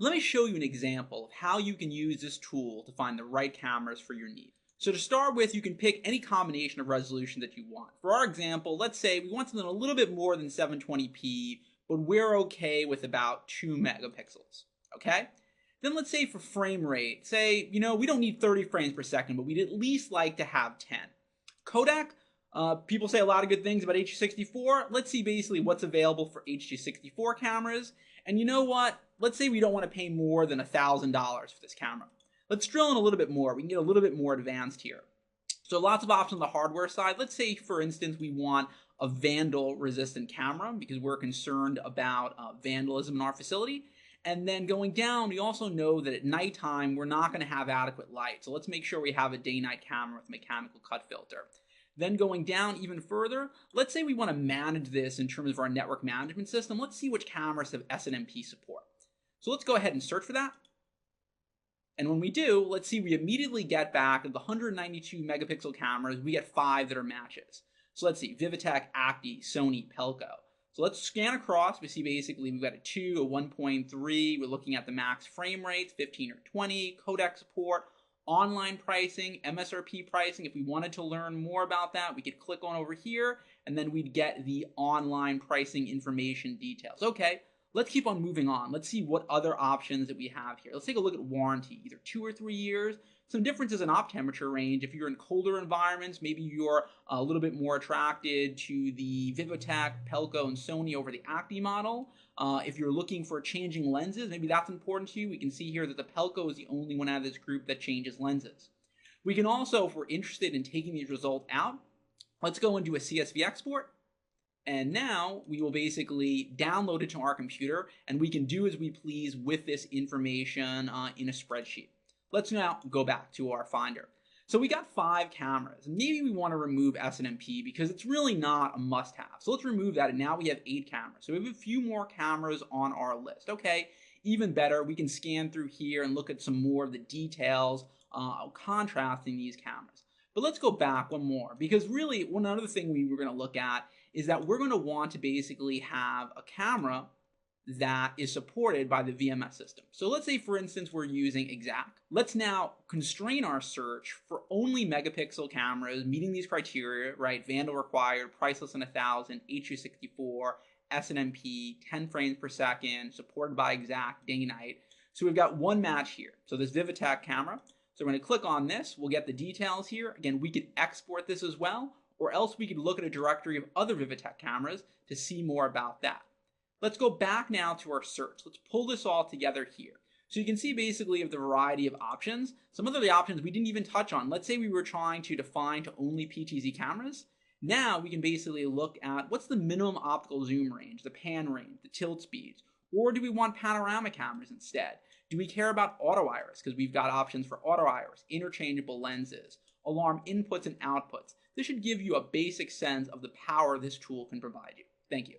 Let me show you an example of how you can use this tool to find the right cameras for your needs. So to start with, you can pick any combination of resolution that you want. For our example, let's say we want something a little bit more than 720p, but we're okay with about 2 megapixels, okay? Then let's say for frame rate, say, we don't need 30 frames per second, but we'd at least like to have 10. Codec, people say a lot of good things about H.264. Let's see basically what's available for H.264 cameras. And you know what? Let's say we don't want to pay more than $1,000 for this camera. Let's drill in a little bit more. We can get a little bit more advanced here. So lots of options on the hardware side. Let's say, for instance, we want a vandal-resistant camera because we're concerned about vandalism in our facility. And then going down, we also know that at nighttime, we're not going to have adequate light. So let's make sure we have a day-night camera with a mechanical cut filter. Then going down even further, let's say we want to manage this in terms of our network management system. Let's see which cameras have SNMP support. So let's go ahead and search for that. And when we do, let's see, we immediately get back of the 192 megapixel cameras, we get 5 that are matches. So let's see, Vivitek, Acti, Sony, Pelco. So let's scan across. We see basically we've got a 2, a 1.3. We're looking at the max frame rates, 15 or 20, codec support, online pricing, MSRP pricing. If we wanted to learn more about that, we could click on over here, and then we'd get the online pricing information details. Okay, let's keep on moving on. Let's see what other options that we have here. Let's take a look at warranty, either 2 or 3 years. Some differences in op temperature range. If you're in colder environments, maybe you're a little bit more attracted to the Vivitek, Pelco, and Sony over the Acti model. If you're looking for changing lenses, maybe that's important to you. We can see here that the Pelco is the only one out of this group that changes lenses. We can also, if we're interested in taking these results out, let's go and do a CSV export. And now we will basically download it to our computer, and we can do as we please with this information in a spreadsheet. Let's now go back to our Finder. So we got 5 cameras. Maybe we want to remove SNMP because it's really not a must-have. So let's remove that, and now we have 8 cameras. So we have a few more cameras on our list. Okay, even better, we can scan through here and look at some more of the details contrasting these cameras. But let's go back one more, because really one other thing we were going to look at is that we're going to want to basically have a camera that is supported by the VMS system. So let's say, for instance, we're using Exact. Let's now constrain our search for only megapixel cameras meeting these criteria, right? Vandal required, price less than 1,000, H.264, SNMP, 10 frames per second, supported by Exact, day night. So we've got one match here. So this Vivitek camera. So we're going to click on this. We'll get the details here. Again, we could export this as well, or else we could look at a directory of other Vivitek cameras to see more about that. Let's go back now to our search. Let's pull this all together here. So you can see basically of the variety of options. Some of the options we didn't even touch on. Let's say we were trying to define to only PTZ cameras. Now we can basically look at what's the minimum optical zoom range, the pan range, the tilt speeds, or do we want panorama cameras instead? Do we care about auto iris? Because we've got options for auto iris, interchangeable lenses, alarm inputs and outputs. This should give you a basic sense of the power this tool can provide you. Thank you.